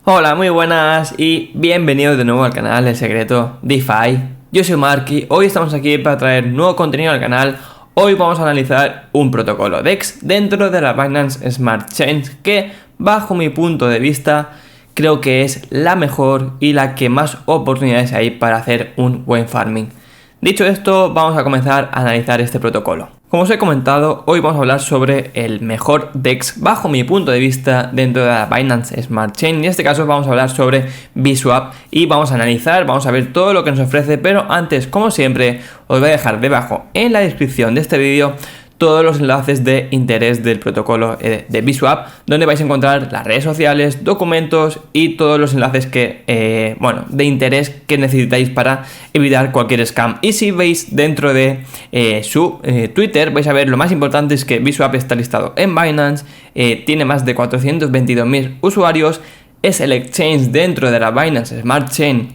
Hola, muy buenas y bienvenidos de nuevo al canal El Secreto DeFi. Yo soy Mark y hoy estamos aquí para traer nuevo contenido al canal. Hoy vamos a analizar un protocolo DEX dentro de la Binance Smart Chain que, bajo mi punto de vista, creo que es la mejor y la que más oportunidades hay para hacer un buen farming. Dicho esto, vamos a comenzar a analizar este protocolo. Como os he comentado, hoy vamos a hablar sobre el mejor DEX bajo mi punto de vista dentro de la Binance Smart Chain. En este caso vamos a hablar sobre VSwap y vamos a analizar, vamos a ver todo lo que nos ofrece, pero antes, como siempre, os voy a dejar debajo en la descripción de este vídeo todos los enlaces de interés del protocolo de VSwap, donde vais a encontrar las redes sociales, documentos y todos los enlaces de interés que necesitáis para evitar cualquier scam. Y si veis dentro de su Twitter, vais a ver lo más importante es que VSwap está listado en Binance, tiene más de 422.000 usuarios, es el exchange dentro de la Binance Smart Chain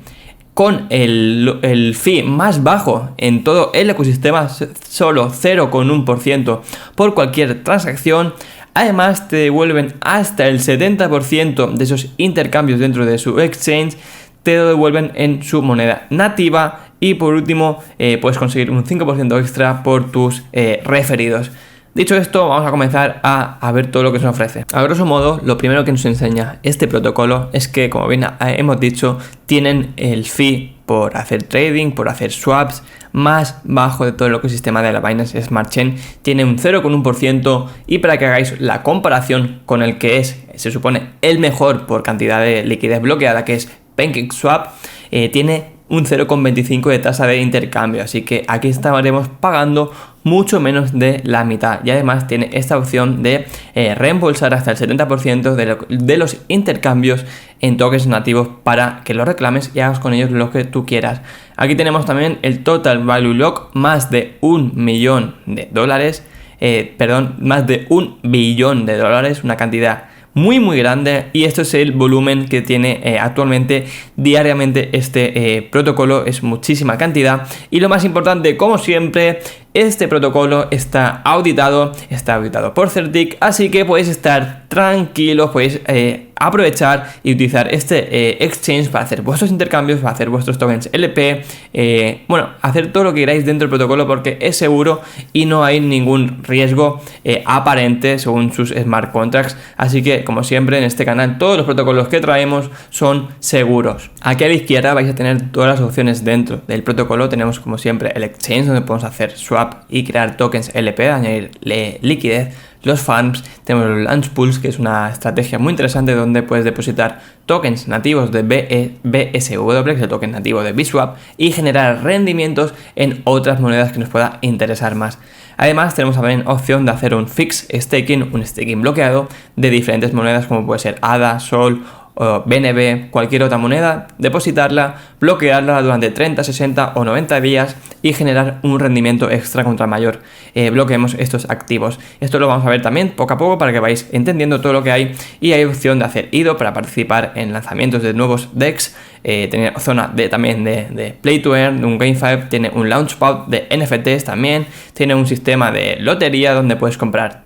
con el fee más bajo en todo el ecosistema, solo 0,1% por cualquier transacción. Además te devuelven hasta el 70% de esos intercambios dentro de su exchange, te lo devuelven en su moneda nativa y por último puedes conseguir un 5% extra por tus referidos. Dicho esto, vamos a comenzar a ver todo lo que nos ofrece. A grosso modo, lo primero que nos enseña este protocolo es que, como bien hemos dicho, tienen el fee por hacer trading, por hacer swaps, más bajo de todo el ecosistema de la Binance Smart Chain. Tiene un 0,1% y para que hagáis la comparación con el que se supone, el mejor por cantidad de liquidez bloqueada, que es PancakeSwap, tiene un 0,25 de tasa de intercambio, así que aquí estaremos pagando mucho menos de la mitad y además tiene esta opción de reembolsar hasta el 70% de los intercambios en tokens nativos para que los reclames y hagas con ellos lo que tú quieras. Aquí tenemos también el Total Value Lock, más de $1 millón, más de $1 billón, una cantidad muy grande, y esto es el volumen que tiene actualmente diariamente este protocolo. Es muchísima cantidad y lo más importante, como siempre, este protocolo está auditado por Certic, así que podéis estar tranquilos, podéis aprovechar y utilizar este exchange para hacer vuestros intercambios, para hacer vuestros tokens LP, hacer todo lo que queráis dentro del protocolo porque es seguro y no hay ningún riesgo aparente según sus smart contracts. Así que, como siempre en este canal, todos los protocolos que traemos son seguros. Aquí a la izquierda vais a tener todas las opciones dentro del protocolo. Tenemos, como siempre, el exchange donde podemos hacer swap y crear tokens LP, añadirle liquidez, los farms, tenemos los launch pools, que es una estrategia muy interesante donde puedes depositar tokens nativos de BSW, que es el token nativo de VSwap, y generar rendimientos en otras monedas que nos pueda interesar más. Además tenemos también opción de hacer un fixed staking, un staking bloqueado de diferentes monedas como puede ser ADA, SOL o BNB, cualquier otra moneda, depositarla, bloquearla durante 30, 60 o 90 días y generar un rendimiento extra contra mayor bloqueemos estos activos. Esto lo vamos a ver también poco a poco para que vais entendiendo todo lo que hay, y hay opción de hacer IDO para participar en lanzamientos de nuevos DEX, tiene zona también de Play to Earn, de un GameFi, tiene un Launchpad de NFTs también, tiene un sistema de lotería donde puedes comprar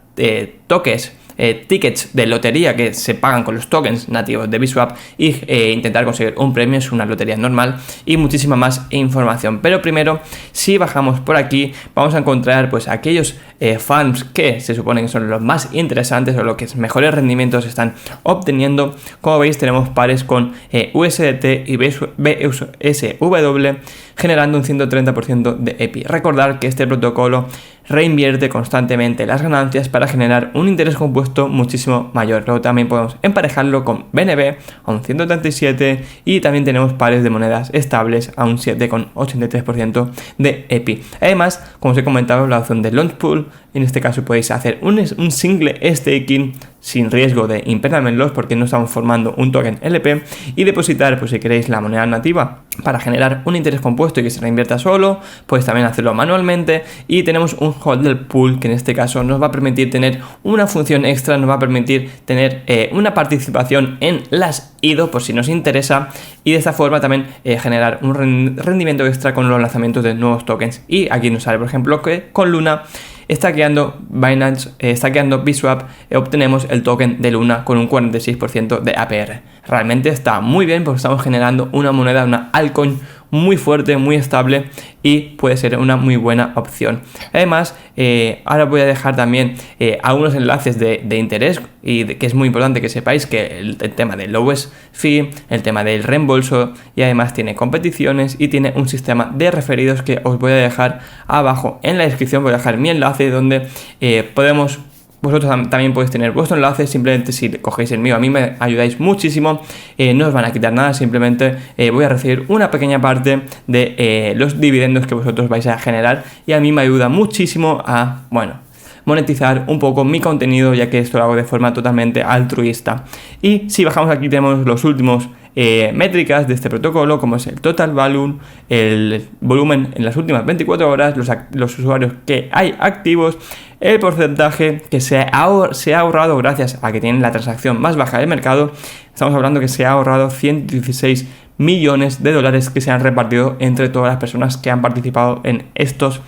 tickets de lotería que se pagan con los tokens nativos de VSwap y intentar conseguir un premio. Es una lotería normal y muchísima más información. Pero primero, si bajamos por aquí, vamos a encontrar pues aquellos farms que se suponen que son los más interesantes o los que mejores rendimientos están obteniendo. Como veis, tenemos pares con USDT y BUSW generando un 130% de EPI. Recordar que este protocolo reinvierte constantemente las ganancias para generar un interés compuesto muchísimo mayor. Luego también podemos emparejarlo con BNB a un 137 y también tenemos pares de monedas estables a un 7,83% de EPI. Además, como os he comentado, la opción de Launch Pool, en este caso podéis hacer un single staking sin riesgo de impairment loss porque no estamos formando un token LP, y depositar, pues si queréis, la moneda nativa para generar un interés compuesto y que se reinvierta solo, pues también hacerlo manualmente. Y tenemos un hodler pool que en este caso nos va a permitir tener una función extra, nos va a permitir tener una participación en las IDO por si nos interesa, y de esta forma también generar un rendimiento extra con los lanzamientos de nuevos tokens. Y aquí nos sale, por ejemplo, que con Luna stackeando Binance, stackeando BSwap, obtenemos el token de Luna con un 46% de APR. Realmente está muy bien porque estamos generando una moneda, una altcoin muy fuerte, muy estable y puede ser una muy buena opción. Además, ahora voy a dejar también algunos enlaces de interés y que es muy importante que sepáis que el tema del lowest fee, el tema del reembolso y además tiene competiciones y tiene un sistema de referidos que os voy a dejar abajo en la descripción. Voy a dejar mi enlace donde vosotros también podéis tener vuestro enlace. Simplemente si cogéis el mío, a mí me ayudáis muchísimo, no os van a quitar nada, simplemente voy a recibir una pequeña parte de los dividendos que vosotros vais a generar y a mí me ayuda muchísimo a, monetizar un poco mi contenido, ya que esto lo hago de forma totalmente altruista. Y si bajamos aquí tenemos los últimos métricas de este protocolo, como es el total value, el volumen en las últimas 24 horas, los usuarios que hay activos, el porcentaje que se ha ahorrado gracias a que tienen la transacción más baja del mercado. Estamos hablando que se ha ahorrado 116 millones de dólares que se han repartido entre todas las personas que han participado en estos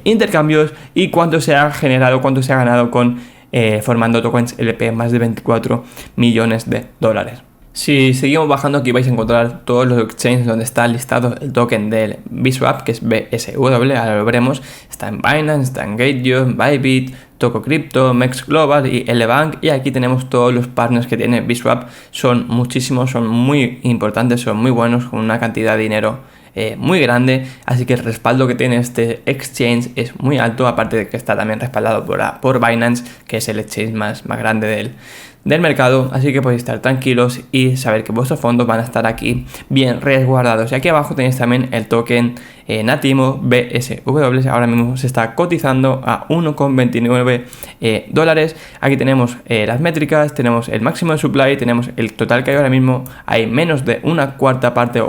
intercambios, y cuánto se ha generado, cuánto se ha ganado con formando tokens LP, más de 24 millones de dólares. Si seguimos bajando, aquí vais a encontrar todos los exchanges donde está listado el token del BSwap, que es BSW, ahora lo veremos. Está en Binance, está en Gate.io, Bybit, TokoCrypto, Mex Global y Elebank, y aquí tenemos todos los partners que tiene BSwap. Son muchísimos, son muy importantes, son muy buenos, con una cantidad de dinero muy grande, así que el respaldo que tiene este exchange es muy alto, aparte de que está también respaldado por Binance, que es el exchange más grande del mercado. Así que podéis estar tranquilos y saber que vuestros fondos van a estar aquí bien resguardados. Y aquí abajo tenéis también el token nativo BSW, ahora mismo se está cotizando a 1,29 dólares. Aquí tenemos las métricas, tenemos el máximo de supply, tenemos el total que hay ahora mismo. Hay menos de una cuarta parte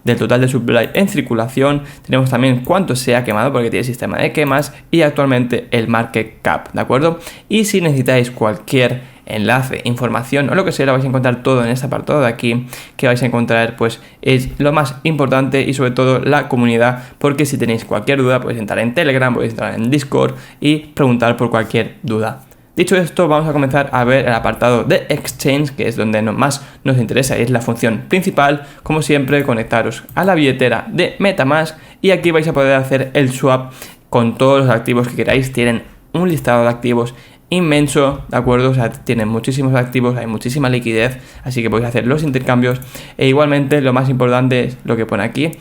del total de supply en circulación. Tenemos también cuánto se ha quemado, porque tiene sistema de quemas, y actualmente el market cap, ¿de acuerdo? Y si necesitáis cualquier enlace, información o lo que sea, lo vais a encontrar todo en este apartado de aquí, que vais a encontrar pues es lo más importante, y sobre todo la comunidad, porque si tenéis cualquier duda podéis entrar en Telegram, podéis entrar en Discord y preguntar por cualquier duda. Dicho esto, vamos a comenzar a ver el apartado de Exchange, que es donde más nos interesa y es la función principal. Como siempre, conectaros a la billetera de MetaMask y aquí vais a poder hacer el swap con todos los activos que queráis. Tienen un listado de activos inmenso, ¿de acuerdo? O sea, tienen muchísimos activos, hay muchísima liquidez, así que podéis hacer los intercambios. E igualmente, lo más importante es lo que pone aquí.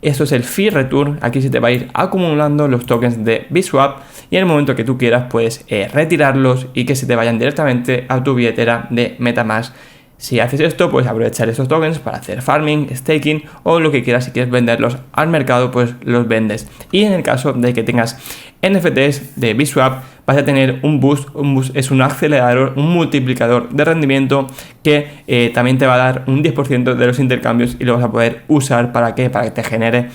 Esto es el fee return. Aquí se te va a ir acumulando los tokens de BSwap y en el momento que tú quieras puedes retirarlos y que se te vayan directamente a tu billetera de MetaMask. Si haces esto, puedes aprovechar estos tokens para hacer farming, staking o lo que quieras. Si quieres venderlos al mercado, pues los vendes. Y en el caso de que tengas NFTs de BSwap, vas a tener un boost. Un boost es un acelerador, un multiplicador de rendimiento que también te va a dar un 10% de los intercambios y lo vas a poder usar para que te genere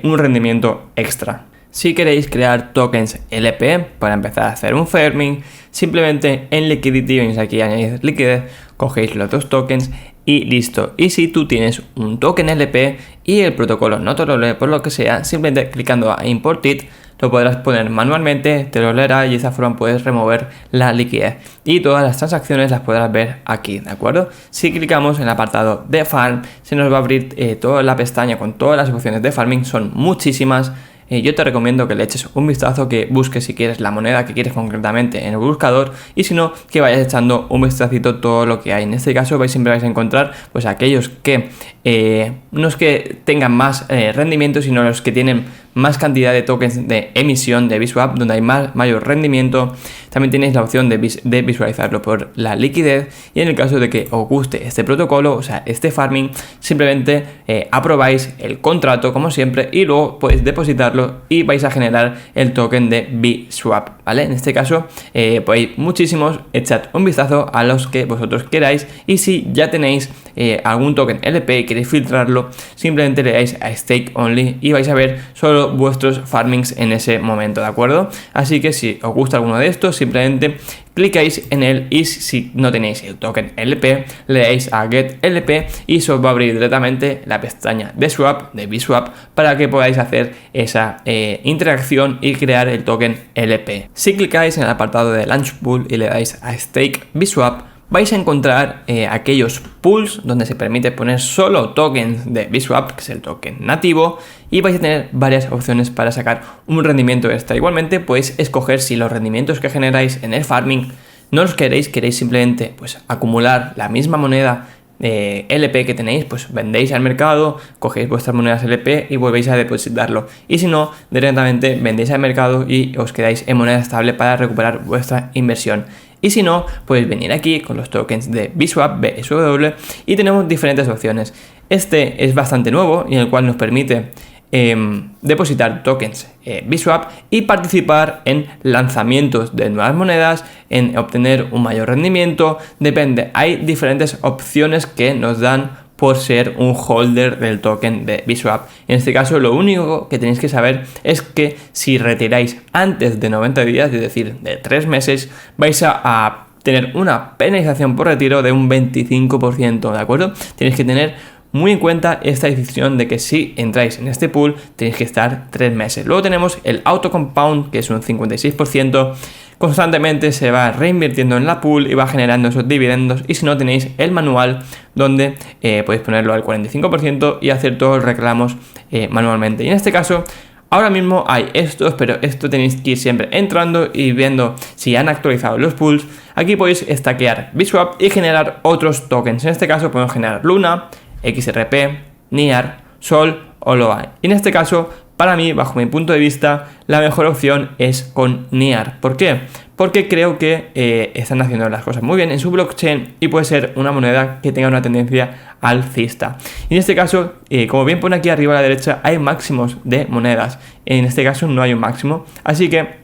un rendimiento extra. Si queréis crear tokens LP para empezar a hacer un farming, simplemente en Liquidity venís aquí a añadir liquidez, cogéis los dos tokens y listo. Y si tú tienes un token LP y el protocolo no te lo lee por lo que sea, simplemente clicando a Import It lo podrás poner manualmente, te lo leerá y de esa forma puedes remover la liquidez y todas las transacciones las podrás ver aquí, ¿de acuerdo? Si clicamos en el apartado de Farm, se nos va a abrir toda la pestaña con todas las opciones de farming, son muchísimas. Yo te recomiendo que le eches un vistazo, que busques si quieres la moneda que quieres concretamente en el buscador, y si no, que vayas echando un vistacito todo lo que hay. En este caso siempre vais a encontrar pues aquellos que no es que tengan más rendimiento, sino los que tienen más cantidad de tokens de emisión de BSwap, donde hay mayor rendimiento. También tenéis la opción de visualizarlo por la liquidez, y en el caso de que os guste este protocolo, o sea, este farming, simplemente aprobáis el contrato como siempre y luego podéis depositarlo y vais a generar el token de BSwap, ¿vale? En este caso pues hay muchísimos, echad un vistazo a los que vosotros queráis, y si ya tenéis algún token LP y queréis filtrarlo, simplemente le dais a Stake Only y vais a ver solo vuestros farmings en ese momento, ¿de acuerdo? Así que si os gusta alguno de estos, simplemente clicáis en él y si no tenéis el token LP, le dais a Get LP y se os va a abrir directamente la pestaña de Swap, de Bswap, para que podáis hacer esa interacción y crear el token LP. Si clicáis en el apartado de Launch Pool y le dais a Stake Bswap, vais a encontrar aquellos pools donde se permite poner solo tokens de Bswap, que es el token nativo, y vais a tener varias opciones para sacar un rendimiento extra. Igualmente podéis escoger si los rendimientos que generáis en el farming no los queréis simplemente pues acumular la misma moneda LP que tenéis, pues vendéis al mercado, cogéis vuestras monedas LP y volvéis a depositarlo, y si no, directamente vendéis al mercado y os quedáis en moneda estable para recuperar vuestra inversión. Y si no, podéis venir aquí con los tokens de Bswap, BSW, y tenemos diferentes opciones. Este es bastante nuevo y en el cual nos permite depositar tokens Bswap y participar en lanzamientos de nuevas monedas, en obtener un mayor rendimiento. Depende, hay diferentes opciones que nos dan por ser un holder del token de Bswap. En este caso, lo único que tenéis que saber es que si retiráis antes de 90 días, es decir, de 3 meses, vais a tener una penalización por retiro de un 25%, ¿de acuerdo? Tenéis que tener muy en cuenta esta decisión de que si entráis en este pool tenéis que estar 3 meses. Luego tenemos el auto compound, que es un 56%. Constantemente se va reinvirtiendo en la pool y va generando esos dividendos. Y si no, tenéis el manual donde podéis ponerlo al 45% y hacer todos los reclamos manualmente. Y en este caso, ahora mismo hay estos, pero esto tenéis que ir siempre entrando y viendo si han actualizado los pools. Aquí podéis stackear Bswap y generar otros tokens. En este caso podemos generar Luna, XRP, NEAR, Sol o LOA. Y en este caso, para mí, bajo mi punto de vista, la mejor opción es con NEAR. ¿Por qué? Porque creo que están haciendo las cosas muy bien en su blockchain y puede ser una moneda que tenga una tendencia alcista. Y en este caso, como bien pone aquí arriba a la derecha, hay máximos de monedas. En este caso no hay un máximo, así que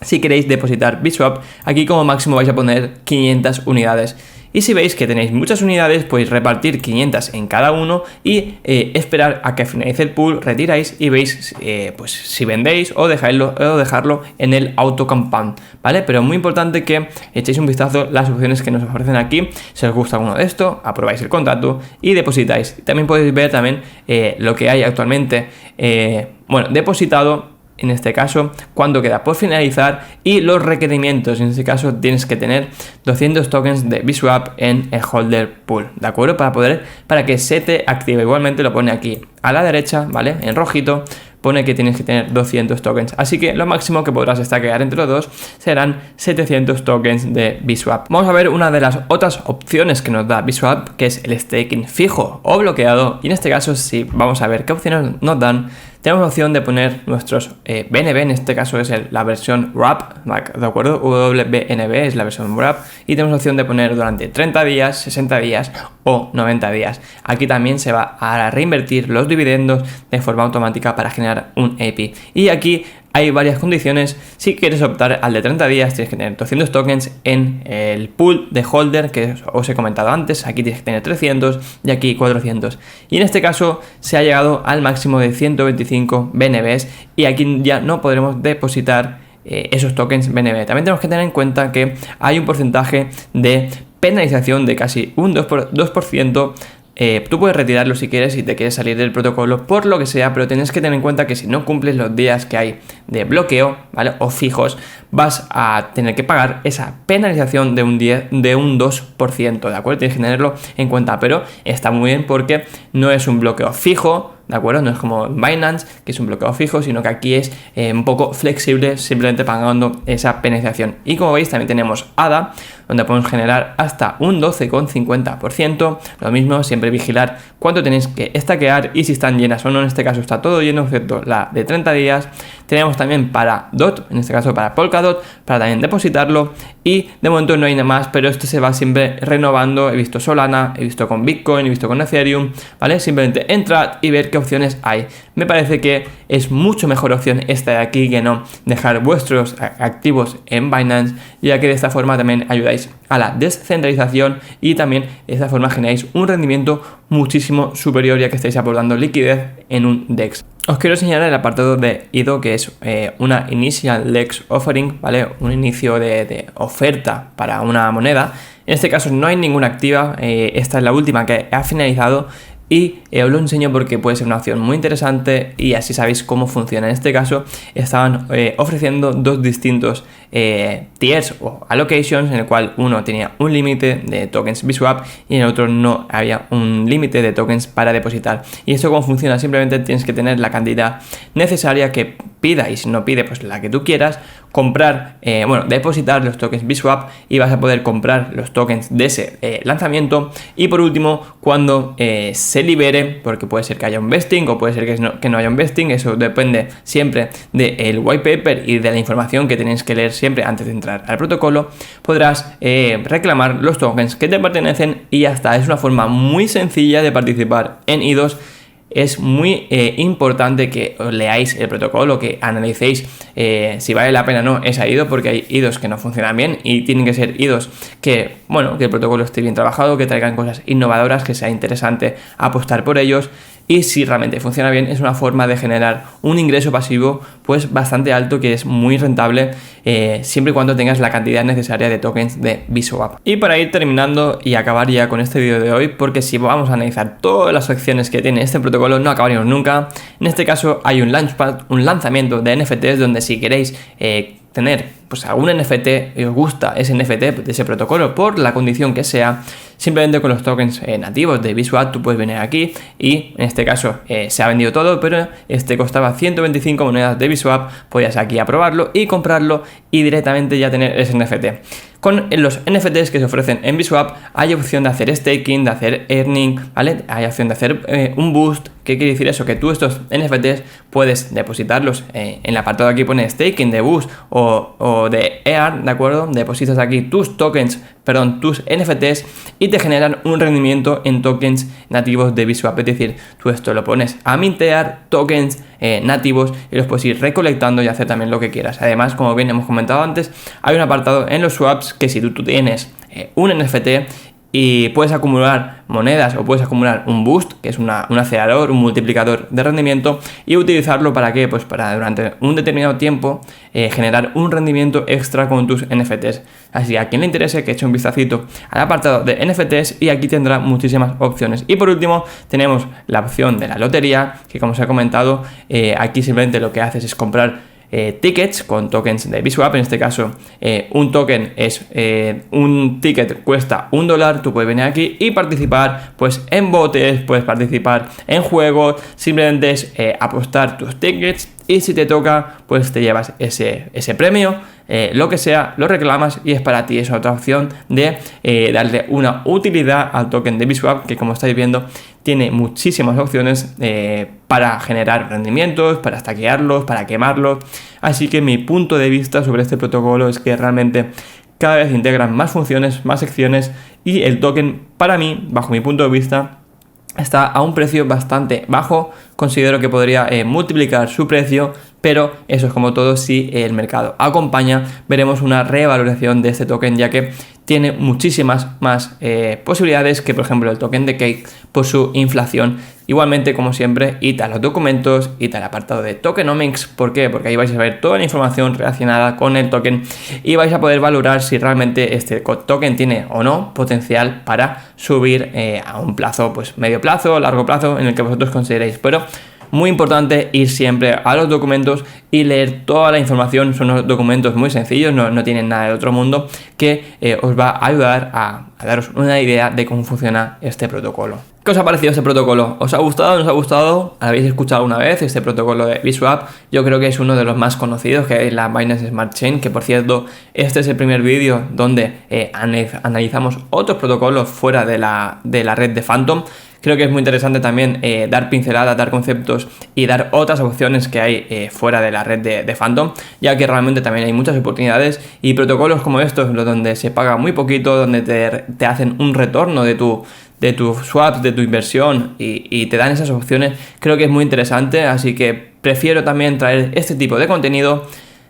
si queréis depositar Bswap, aquí como máximo vais a poner 500 unidades. Y si veis que tenéis muchas unidades, podéis repartir 500 en cada uno y esperar a que finalice el pool, retiráis y veis pues si vendéis o dejarlo en el auto compound, ¿vale? Pero es muy importante que echéis un vistazo las opciones que nos ofrecen aquí. Si os gusta alguno de esto, aprobáis el contrato y depositáis. También podéis ver también lo que hay actualmente depositado. En este caso, cuando queda por finalizar y los requerimientos. En este caso tienes que tener 200 tokens de Bswap en el holder pool, ¿de acuerdo? Para que se te active. Igualmente lo pone aquí a la derecha, ¿vale? En rojito pone que tienes que tener 200 tokens. Así que lo máximo que podrás stackear entre los dos serán 700 tokens de Bswap. Vamos a ver una de las otras opciones que nos da Bswap, que es el staking fijo o bloqueado. Y en este caso, si vamos a ver qué opciones nos dan, tenemos la opción de poner nuestros BNB, en este caso es la versión wrap, ¿de acuerdo? WBNB es la versión wrap, y tenemos la opción de poner durante 30 días, 60 días o 90 días. Aquí también se va a reinvertir los dividendos de forma automática para generar un API. Y aquí hay varias condiciones. Si quieres optar al de 30 días, tienes que tener 200 tokens en el pool de holder que os he comentado antes. Aquí tienes que tener 300 y aquí 400. Y en este caso se ha llegado al máximo de 125 BNBs y aquí ya no podremos depositar esos tokens BNB. También tenemos que tener en cuenta que hay un porcentaje de penalización de casi un 2%. Tú puedes retirarlo si quieres, si te quieres salir del protocolo por lo que sea, pero tienes que tener en cuenta que si no cumples los días que hay de bloqueo, ¿vale? O fijos, vas a tener que pagar esa penalización de un 2%, ¿de acuerdo? Tienes que tenerlo en cuenta, pero está muy bien porque no es un bloqueo fijo, ¿de acuerdo? No es como Binance, que es un bloqueo fijo, sino que aquí es un poco flexible, simplemente pagando esa penalización. Y como veis, también tenemos ADA, donde podemos generar hasta un 12,50%. Lo mismo, siempre vigilar cuánto tenéis que stackear y si están llenas o no. En este caso está todo lleno, excepto la de 30 días. Tenemos también para DOT, en este caso para Polkadot, para también depositarlo. Y de momento no hay nada más, pero esto se va siempre renovando. He visto Solana, he visto con Bitcoin, he visto con Ethereum, ¿vale? Simplemente entrad y ver qué opciones hay. Me parece que es mucho mejor opción esta de aquí que no dejar vuestros activos en Binance, ya que de esta forma también ayudáis a la descentralización y también de esta forma generáis un rendimiento muchísimo superior, ya que estáis aportando liquidez en un DEX. os quiero enseñar el apartado de IDO, que es una Initial Lex Offering, ¿vale? Un inicio de oferta para una moneda. En este caso no hay ninguna activa, esta es la última que ha finalizado. Y os lo enseño porque puede ser una opción muy interesante y así sabéis cómo funciona. En este caso estaban ofreciendo dos distintos tiers o allocations, en el cual uno tenía un límite de tokens VSwap y en el otro no había un límite de tokens para depositar. Y esto cómo funciona: simplemente tienes que tener la cantidad necesaria que pida, y si no pide pues la que tú quieras, comprar, depositar los tokens VSwap y vas a poder comprar los tokens de ese lanzamiento. Y por último, cuando se libere, porque puede ser que haya un vesting o puede ser que no haya un vesting, eso depende siempre del white paper y de la información que tenéis que leer siempre antes de entrar al protocolo, podrás reclamar los tokens que te pertenecen y ya está. Es una forma muy sencilla de participar en IDOs. Es muy importante que os leáis el protocolo, que analicéis si vale la pena o no esa IDO, porque hay IDOs que no funcionan bien y tienen que ser IDOs que el protocolo esté bien trabajado, que traigan cosas innovadoras, que sea interesante apostar por ellos. Y si realmente funciona bien, es una forma de generar un ingreso pasivo pues bastante alto, que es muy rentable siempre y cuando tengas la cantidad necesaria de tokens de VSwap. Y para ir terminando y acabar ya con este vídeo de hoy, porque si vamos a analizar todas las opciones que tiene este protocolo no acabaríamos nunca. En este caso hay un launchpad, un lanzamiento de NFTs, donde si queréis tener pues algún NFT y os gusta ese NFT de ese protocolo por la condición que sea, simplemente con los tokens nativos de VSwap tú puedes venir aquí y en este caso se ha vendido todo, pero este costaba 125 monedas de VSwap, podías aquí aprobarlo y comprarlo y directamente ya tener ese NFT. Con los NFTs que se ofrecen en VSwap hay opción de hacer staking, de hacer earning, ¿vale? Hay opción de hacer un boost. ¿Qué quiere decir eso? Que tú estos NFTs puedes depositarlos en el apartado aquí pone staking, de boost o de EAR, ¿de acuerdo? Depositas aquí tus NFTs y te generan un rendimiento en tokens nativos de VSwap. Es decir, tú esto lo pones a mintear tokens nativos y los puedes ir recolectando y hacer también lo que quieras. Además, como bien hemos comentado antes, hay un apartado en los swaps que si tú tienes un NFT y puedes acumular monedas o puedes acumular un boost, que es un acelerador, un multiplicador de rendimiento, y utilizarlo ¿para qué? Pues para durante un determinado tiempo generar un rendimiento extra con tus NFTs. Así que a quien le interese que eche un vistacito al apartado de NFTs y aquí tendrá muchísimas opciones. Y por último tenemos la opción de la lotería, que como os he comentado, aquí simplemente lo que haces es comprar tickets con tokens de VSwap. En este caso un token es un ticket, cuesta $1. Tú puedes venir aquí y participar pues en botes, puedes participar en juegos, simplemente es apostar tus tickets y si te toca pues te llevas ese premio, lo que sea, lo reclamas y es para ti. Es otra opción de darle una utilidad al token de VSwap, que como estáis viendo tiene muchísimas opciones para generar rendimientos, para stackearlos, para quemarlos. Así que mi punto de vista sobre este protocolo es que realmente cada vez integran más funciones, más secciones, y el token, para mí, bajo mi punto de vista, está a un precio bastante bajo. Considero que podría multiplicar su precio, pero eso es como todo: si el mercado acompaña, veremos una revalorización de este token, ya que tiene muchísimas más posibilidades que, por ejemplo, el token de Cake por su inflación. Igualmente, como siempre, id a los documentos, id al apartado de tokenomics. ¿Por qué? Porque ahí vais a ver toda la información relacionada con el token y vais a poder valorar si realmente este token tiene o no potencial para subir a un plazo, pues medio plazo, largo plazo, en el que vosotros consideréis. Pero muy importante ir siempre a los documentos y leer toda la información. Son unos documentos muy sencillos, no tienen nada de otro mundo, que os va a ayudar a daros una idea de cómo funciona este protocolo. ¿Qué os ha parecido este protocolo? ¿Os ha gustado? ¿No os ha gustado? ¿Habéis escuchado alguna vez este protocolo de VSwap? Yo creo que es uno de los más conocidos, que es la Binance Smart Chain, que por cierto, este es el primer vídeo donde analizamos otros protocolos fuera de la red de Phantom. Creo que es muy interesante también dar pinceladas, dar conceptos y dar otras opciones que hay fuera de la red de Phantom, ya que realmente también hay muchas oportunidades y protocolos como estos, donde se paga muy poquito, donde te hacen un retorno de tus swaps, de tu inversión y te dan esas opciones. Creo que es muy interesante, así que prefiero también traer este tipo de contenido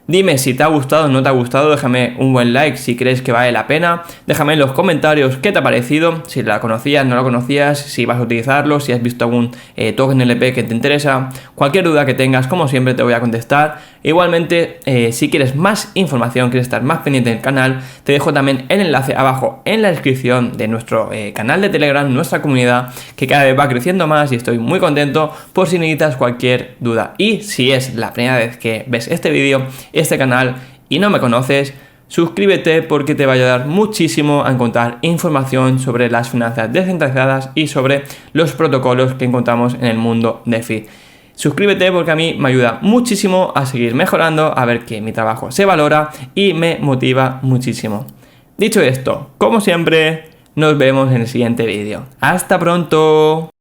Dime si te ha gustado o no te ha gustado, déjame un buen like si crees que vale la pena, déjame en los comentarios qué te ha parecido, si la conocías, no la conocías, si vas a utilizarlo, si has visto algún token LP que te interesa, cualquier duda que tengas, como siempre te voy a contestar. Igualmente, si quieres más información, quieres estar más pendiente del canal, te dejo también el enlace abajo en la descripción de nuestro canal de Telegram, nuestra comunidad, que cada vez va creciendo más y estoy muy contento por si necesitas cualquier duda. Y si es la primera vez que ves este vídeo, este canal y no me conoces, suscríbete porque te va a ayudar muchísimo a encontrar información sobre las finanzas descentralizadas y sobre los protocolos que encontramos en el mundo DeFi. Suscríbete porque a mí me ayuda muchísimo a seguir mejorando, a ver que mi trabajo se valora y me motiva muchísimo. Dicho esto, como siempre, nos vemos en el siguiente vídeo. ¡Hasta pronto!